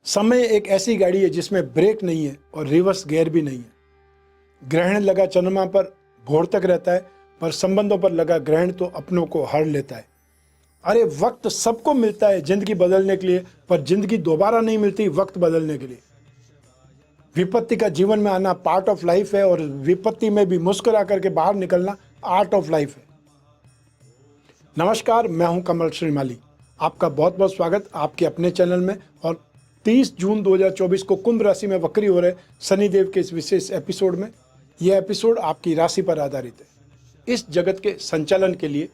समय एक ऐसी गाड़ी है जिसमें ब्रेक नहीं है और रिवर्स गियर भी नहीं है। ग्रहण लगा चंद्रमा पर भोर तक रहता है, पर संबंधों पर लगा ग्रहण तो अपनों को हर लेता है। अरे वक्त सबको मिलता है जिंदगी बदलने के लिए, पर जिंदगी दोबारा नहीं मिलती वक्त बदलने के लिए। विपत्ति का जीवन में आना पार्ट ऑफ लाइफ है, और विपत्ति में भी मुस्कुरा करके बाहर निकलना आर्ट ऑफ लाइफ है। नमस्कार, मैं हूं कमल श्रीमाली। आपका बहुत बहुत स्वागत आपके अपने चैनल में। और 30 जून 2024 को कुंभ राशि में वक्री हो रहे शनिदेव के इस विशेष एपिसोड में, यह एपिसोड आपकी राशि पर आधारित है। इस जगत के संचालन के लिए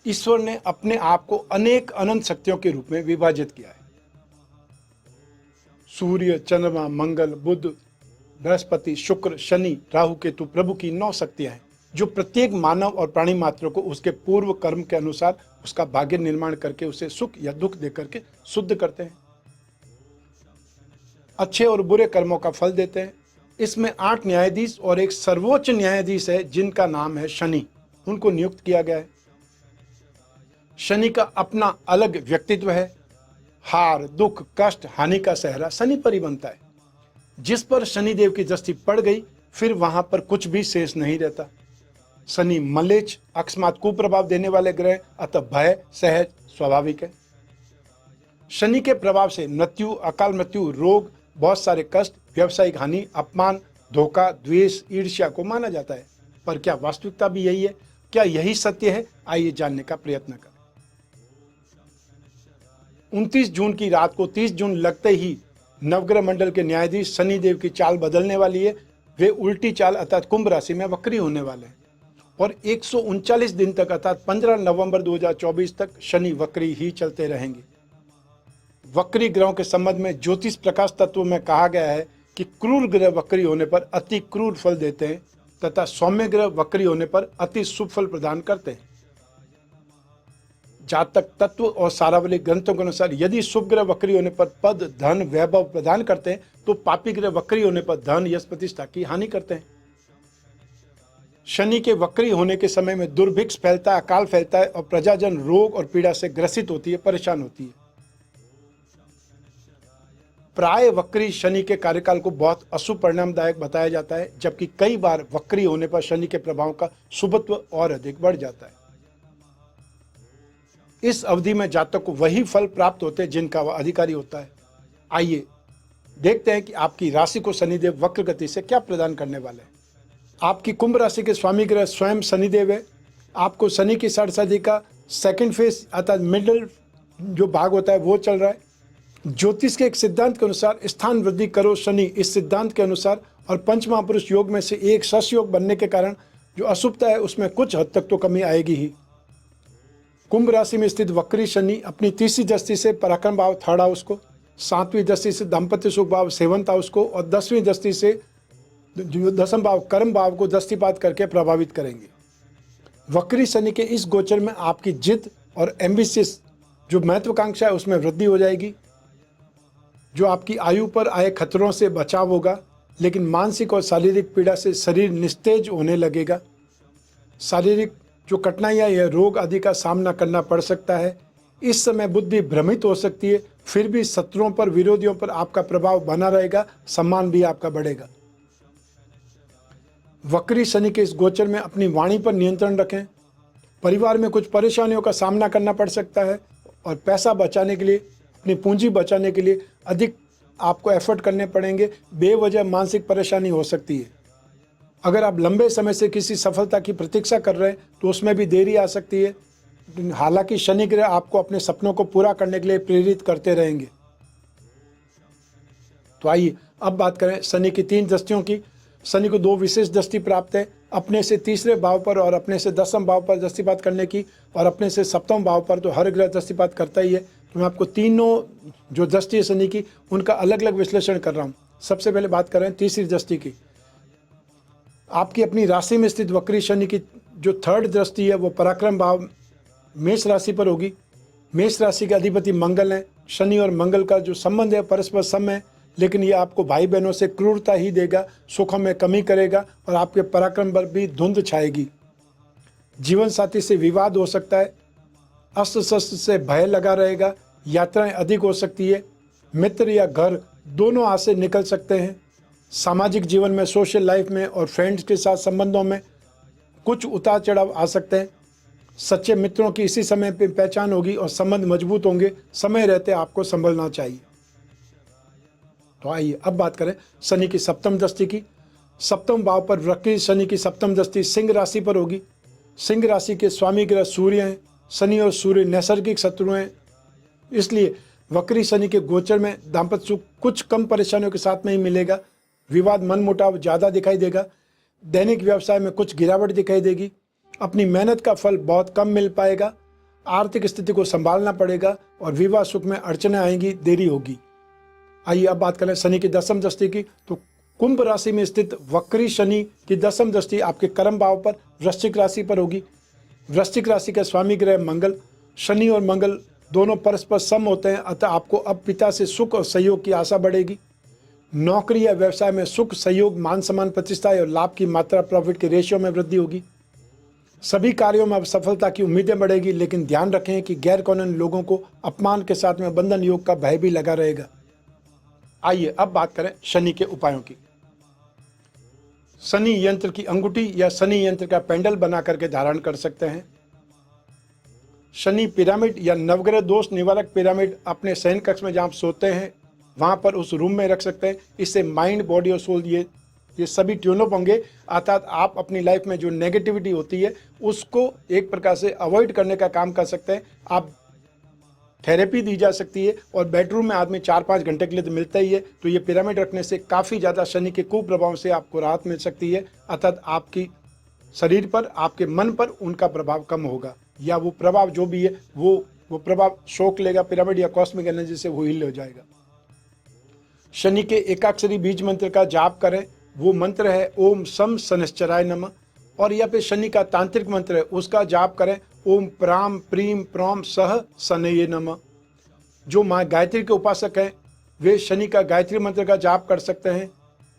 ईश्वर ने अपने आप को अनेक अनंत शक्तियों के रूप में विभाजित किया है। सूर्य, चंद्रमा, मंगल, बुध, बृहस्पति, शुक्र, शनि, राहु, केतु प्रभु की 9 शक्तियां हैं, जो प्रत्येक मानव और प्राणी मात्र को उसके पूर्व कर्म के अनुसार उसका भाग्य निर्माण करके उसे सुख या दुख देकर के शुद्ध करते हैं, अच्छे और बुरे कर्मों का फल देते हैं। इसमें 8 न्यायाधीश और एक सर्वोच्च न्यायाधीश है जिनका नाम है शनि, उनको नियुक्त किया गया है। शनि का अपना अलग व्यक्तित्व है। हार, दुख, कष्ट, हानि का सहरा शनि पर ही बनता है। जिस पर शनिदेव की दृष्टि पड़ गई, फिर वहां पर कुछ भी शेष नहीं रहता। शनि मलेच्छ, अकस्मात कुप्रभाव देने वाले ग्रह, अतः भय सहज स्वाभाविक है। शनि के प्रभाव से मृत्यु, अकाल मृत्यु, रोग, बहुत सारे कष्ट, व्यवसायिक हानि, अपमान, धोखा, द्वेष, ईर्ष्या को माना जाता है। पर क्या वास्तविकता भी यही है? क्या यही सत्य है? आइए जानने का प्रयत्न करें। 29 जून की रात को 30 जून लगते ही नवग्रह मंडल के न्यायाधीश शनिदेव की चाल बदलने वाली है। वे उल्टी चाल अर्थात कुंभ राशि में वक्री होने वाले हैं, और 139 दिन तक अर्थात 15 नवंबर 2024 तक शनि वक्री ही चलते रहेंगे। वक्री ग्रहों के संबंध में ज्योतिष प्रकाश तत्व में कहा गया है कि क्रूर ग्रह वक्री होने पर अति क्रूर फल देते हैं, तथा सौम्य ग्रह वक्री होने पर अति शुभ फल प्रदान करते हैं। जातक तत्व और सारावली ग्रंथों के अनुसार यदि शुभ ग्रह वक्री होने पर पद, धन, वैभव प्रदान करते हैं, तो पापी ग्रह वक्री होने पर धन, यश, प्रतिष्ठा की हानि करते हैं। शनि के वक्री होने के समय में दुर्भिक्ष फैलता है, अकाल फैलता है, और प्रजाजन रोग और पीड़ा से ग्रसित होती है, परेशान होती है। प्राय वक्री शनि के कार्यकाल को बहुत अशुभ परिणामदायक बताया जाता है, जबकि कई बार वक्री होने पर शनि के प्रभाव का शुभत्व और अधिक बढ़ जाता है। इस अवधि में जातक को वही फल प्राप्त होते हैं जिनका वह अधिकारी होता है। आइए देखते हैं कि आपकी राशि को शनिदेव वक्र गति से क्या प्रदान करने वाले हैं। आपकी कुंभ राशि के स्वामी ग्रह स्वयं शनिदेव है। आपको शनि की षाढ़सादी का सेकंड फेज अर्थात मिडिल जो भाग होता है वो चल रहा है। ज्योतिष के एक सिद्धांत के अनुसार स्थान वृद्धि करो शनि, इस सिद्धांत के अनुसार और पंच महापुरुष योग में से एक शश योग बनने के कारण जो अशुभता है उसमें कुछ हद तक तो कमी आएगी ही। कुंभ राशि में स्थित वक्री शनि अपनी तीसरी दृष्टि से पराक्रम भाव 3rd हाउस को, 7वीं दृष्टि से दाम्पत्य सुख भाव 7th हाउस को, और 10वीं दृष्टि से जो 10th भाव कर्म भाव को दृष्टिपात करके प्रभावित करेंगे। वक्री शनि के इस गोचर में आपकी जिद और एम्बिशियस जो महत्वाकांक्षा है उसमें वृद्धि हो जाएगी। जो आपकी आयु पर आए खतरों से बचाव होगा, लेकिन मानसिक और शारीरिक पीड़ा से शरीर निस्तेज होने लगेगा। शारीरिक जो कठिनाइयाँ या रोग आदि का सामना करना पड़ सकता है। इस समय बुद्धि भ्रमित हो सकती है, फिर भी शत्रुओं पर, विरोधियों पर आपका प्रभाव बना रहेगा, सम्मान भी आपका बढ़ेगा। वक्री शनि के इस गोचर में अपनी वाणी पर नियंत्रण रखें। परिवार में कुछ परेशानियों का सामना करना पड़ सकता है, और पैसा बचाने के लिए, अपनी पूंजी बचाने के लिए अधिक आपको एफर्ट करने पड़ेंगे। बेवजह मानसिक परेशानी हो सकती है। अगर आप लंबे समय से किसी सफलता की प्रतीक्षा कर रहे हैं तो उसमें भी देरी आ सकती है। हालांकि शनि ग्रह आपको अपने सपनों को पूरा करने के लिए प्रेरित करते रहेंगे। तो आइए अब बात करें शनि की 3 दृष्टियों की। शनि को 2 विशेष दृष्टि प्राप्त है, अपने से 3रे भाव पर और अपने से 10th भाव पर दृष्टिपात करने की, और अपने से 7वें भाव पर तो हर ग्रह दृष्टिपात करता ही है। तो मैं आपको तीनों जो दृष्टि है शनि की उनका अलग अलग विश्लेषण कर रहा हूँ। सबसे पहले बात करें तीसरी दृष्टि की। आपकी अपनी राशि में स्थित वक्री शनि की जो 3rd दृष्टि है वो पराक्रम भाव मेष राशि पर होगी। मेष राशि के अधिपति मंगल हैं। शनि और मंगल का जो संबंध है परस्पर सम है, लेकिन ये आपको भाई बहनों से क्रूरता ही देगा, सुखों में कमी करेगा, और आपके पराक्रम पर भी धुंध छाएगी। जीवन साथी से विवाद हो सकता है। अस्त्र शस्त्र से भय लगा रहेगा। यात्राएं अधिक हो सकती है। मित्र या घर दोनों हाथ से निकल सकते हैं। सामाजिक जीवन में, सोशल लाइफ में और फ्रेंड्स के साथ संबंधों में कुछ उतार चढ़ाव आ सकते हैं। सच्चे मित्रों की इसी समय पे पहचान होगी और संबंध मजबूत होंगे। समय रहते आपको संभलना चाहिए। तो आइए अब बात करें शनि की सप्तम दृष्टि की। सप्तम भाव पर वक्री शनि की सप्तम दृष्टि सिंह राशि पर होगी। सिंह राशि के स्वामी ग्रह सूर्य हैं। शनि और सूर्य नैसर्गिक शत्रु हैं, इसलिए वक्री शनि के गोचर में दाम्पत्य सुख कुछ कम परेशानियों के साथ में ही मिलेगा। विवाद, मनमुटाव ज़्यादा दिखाई देगा। दैनिक व्यवसाय में कुछ गिरावट दिखाई देगी। अपनी मेहनत का फल बहुत कम मिल पाएगा। आर्थिक स्थिति को संभालना पड़ेगा और विवाह सुख में अड़चनें आएंगी, देरी होगी। आइए अब बात करें शनि की दसम दृष्टि की। तो कुंभ राशि में स्थित वक्री शनि की दसम दृष्टि आपके कर्म भाव पर वृश्चिक राशि पर होगी। वृश्चिक राशि का स्वामी ग्रह मंगल। शनि और मंगल दोनों परस्पर सम होते हैं, अतः आपको अब पिता से सुख और सहयोग की आशा बढ़ेगी। नौकरी या व्यवसाय में सुख, सहयोग, मान सम्मान, प्रतिष्ठा और लाभ की मात्रा, प्रॉफिट के रेशियो में वृद्धि होगी। सभी कार्यों में अब सफलता की उम्मीदें बढ़ेगी, लेकिन ध्यान रखें कि गैर कानूनी लोगों को अपमान के साथ में बंधन योग का भय भी लगा रहेगा। आइए अब बात करें शनि के उपायों की। शनि यंत्र की अंगूठी या शनि यंत्र का पेंडल बना करके धारण कर सकते हैं। शनि पिरामिड या नवग्रह दोष निवारक पिरामिड अपने शयन कक्ष में जहाँ आप सोते हैं वहाँ पर उस रूम में रख सकते हैं। इससे माइंड, बॉडी और सोल ये सभी ट्यून अप होंगे, अर्थात आप अपनी लाइफ में जो नेगेटिविटी होती है उसको एक प्रकार से अवॉइड करने का काम कर सकते हैं। आप थेरेपी दी जा सकती है और बेडरूम में आदमी 4-5 घंटे के लिए तो मिलता ही है। तो ये पिरामिड रखने से काफ़ी ज़्यादा शनि के कुप्रभाव से आपको राहत मिल सकती है, अर्थात आपकी शरीर पर, आपके मन पर उनका प्रभाव कम होगा, या वो प्रभाव जो भी है वो प्रभाव शोक लेगा। पिरामिड या कॉस्मिक एनर्जी से वो हिल हो जाएगा। शनि के एकाक्षरी बीज मंत्र का जाप करें। वो मंत्र है ओम सम शनिश्चराय नमः। और या फिर शनि का तांत्रिक मंत्र है, उसका जाप करें ओम प्राम प्रीम प्रौम सह शनये नमः। जो माँ गायत्री के उपासक हैं वे शनि का गायत्री मंत्र का जाप कर सकते हैं।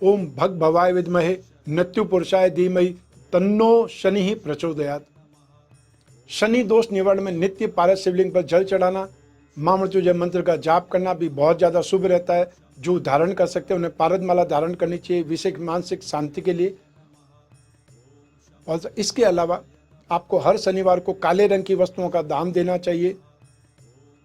ओम भग भवाय विद्महे नत्यु पुरुषाय धीमहि तन्नो शनि ही प्रचोदयात्। शनि दोष निवारण में नित्य पारद शिवलिंग पर जल चढ़ाना, मां मृत्युंजय मंत्र का जाप करना भी बहुत ज़्यादा शुभ रहता है। जो धारण कर सकते हैं उन्हें पारद माला धारण करनी चाहिए विशेष मानसिक शांति के लिए। और इसके अलावा आपको हर शनिवार को काले रंग की वस्तुओं का दान देना चाहिए।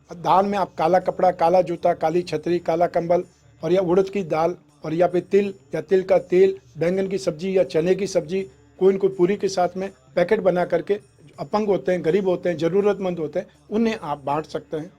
दान में आप काला कपड़ा, काला जूता, काली छतरी, काला कंबल और या उड़द की दाल और या फिर तिल या तिल का तेल, बैंगन की सब्जी या चने की सब्जी, कोई न कोई पूरी के साथ में पैकेट बना करके अपंग होते हैं, गरीब होते हैं, ज़रूरतमंद होते हैं, उन्हें आप बांट सकते हैं।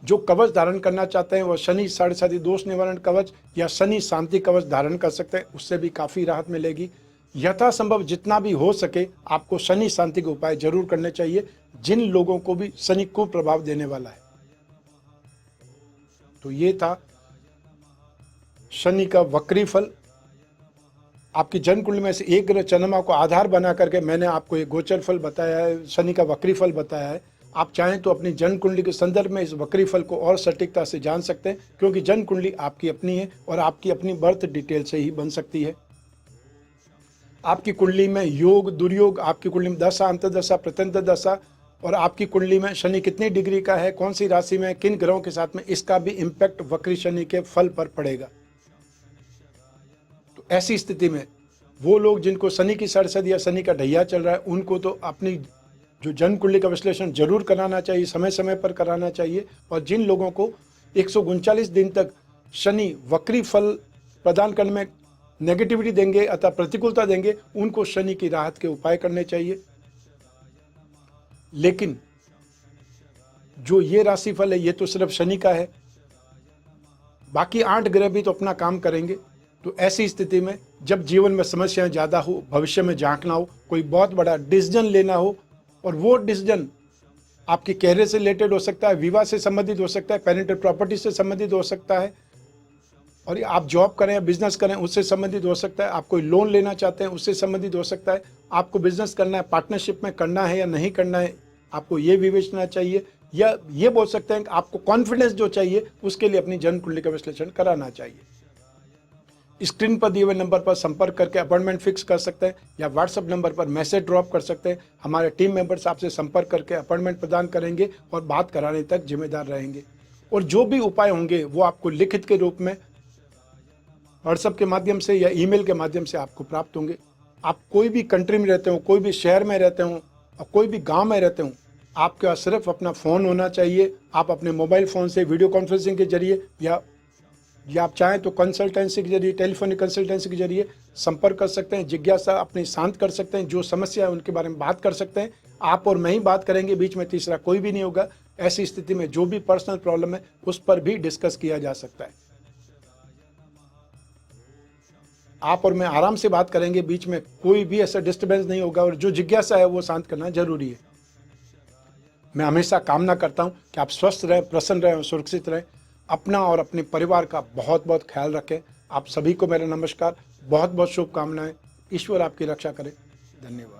जो कवच धारण करना चाहते हैं वह शनि साढ़े दोष निवारण कवच या शनि शांति कवच धारण कर सकते हैं, उससे भी काफ़ी राहत मिलेगी। यथासंभव जितना भी हो सके आपको शनि शांति के उपाय जरूर करने चाहिए जिन लोगों को भी शनि को प्रभाव देने वाला है। तो ये था शनि का वक्री फल। आपकी जन्म कुंडली में से एक ग्रह चंद्रमा को आधार बना करके मैंने आपको एक गोचर फल बताया है, शनि का वक्री फल बताया है। आप चाहें तो अपनी जन्म कुंडली के संदर्भ में इस वक्री फल को और सटीकता से जान सकते हैं, क्योंकि जन्म कुंडली आपकी अपनी है और आपकी अपनी बर्थ डिटेल से ही बन सकती है। आपकी कुंडली में योग, दुर्योग, आपकी कुंडली में दशा, अंतर्दशा, प्रत्यंतर दशा और आपकी कुंडली में शनि कितनी डिग्री का है, कौन सी राशि में, किन ग्रहों के साथ में, इसका भी इम्पैक्ट वक्री शनि के फल पर पड़ेगा। तो ऐसी स्थिति में वो लोग जिनको शनि की सरसद या शनि का ढैया चल रहा है उनको तो अपनी जो जन्म कुंडली का विश्लेषण जरूर कराना चाहिए, समय समय पर कराना चाहिए। और जिन लोगों को 139 दिन तक शनि वक्री फल प्रदान करने में नेगेटिविटी देंगे अथवा प्रतिकूलता देंगे, उनको शनि की राहत के उपाय करने चाहिए। लेकिन जो ये राशिफल है ये तो सिर्फ शनि का है, बाकी 8 ग्रह भी तो अपना काम करेंगे। तो ऐसी स्थिति में जब जीवन में समस्याएं ज़्यादा हो, भविष्य में झांकना हो, कोई बहुत बड़ा डिसीजन लेना हो और वो डिसीजन आपके कैरियर से रिलेटेड हो सकता है, विवाह से संबंधित हो सकता है, पेरेंटल प्रॉपर्टी से संबंधित हो सकता है, और आप जॉब करें या बिजनेस करें उससे संबंधित हो सकता है, आप कोई लोन लेना चाहते हैं उससे संबंधित हो सकता है, आपको बिजनेस करना है, पार्टनरशिप में करना है या नहीं करना है, आपको ये विवेचना चाहिए, या ये बोल सकते हैं कि आपको कॉन्फिडेंस जो चाहिए उसके लिए अपनी जन्म कुंडली का विश्लेषण कराना चाहिए। स्क्रीन पर दिए हुए नंबर पर संपर्क करके अपॉइंटमेंट फिक्स कर सकते हैं या व्हाट्सएप नंबर पर मैसेज ड्रॉप कर सकते हैं। हमारे टीम मेंबर्स आपसे संपर्क करके अपॉइंटमेंट प्रदान करेंगे और बात कराने तक जिम्मेदार रहेंगे। और जो भी उपाय होंगे वो आपको लिखित के रूप में व्हाट्सएप के माध्यम से या ईमेल के माध्यम से आपको प्राप्त होंगे। आप कोई भी कंट्री में रहते हो, कोई भी शहर में रहते हो और कोई भी गांव में रहते हो, आपके पास सिर्फ अपना फ़ोन होना चाहिए। आप अपने मोबाइल फ़ोन से वीडियो कॉन्फ्रेंसिंग के जरिए या आप चाहें तो कंसल्टेंसी के जरिए, टेलीफोनिक कंसल्टेंसी के जरिए संपर्क कर सकते हैं, जिज्ञासा अपनी शांत कर सकते हैं, जो समस्या है उनके बारे में बात कर सकते हैं। आप और मैं ही बात करेंगे, बीच में तीसरा कोई भी नहीं होगा। ऐसी स्थिति में जो भी पर्सनल प्रॉब्लम है उस पर भी डिस्कस किया जा सकता है। आप और मैं आराम से बात करेंगे, बीच में कोई भी ऐसा डिस्टर्बेंस नहीं होगा और जो जिज्ञासा है वो शांत करना जरूरी है। मैं हमेशा कामना करता हूं कि आप स्वस्थ रहें, प्रसन्न रहें और सुरक्षित रहें। अपना और अपने परिवार का बहुत बहुत ख्याल रखें। आप सभी को मेरा नमस्कार, बहुत बहुत शुभकामनाएं। ईश्वर आपकी रक्षा करे। धन्यवाद।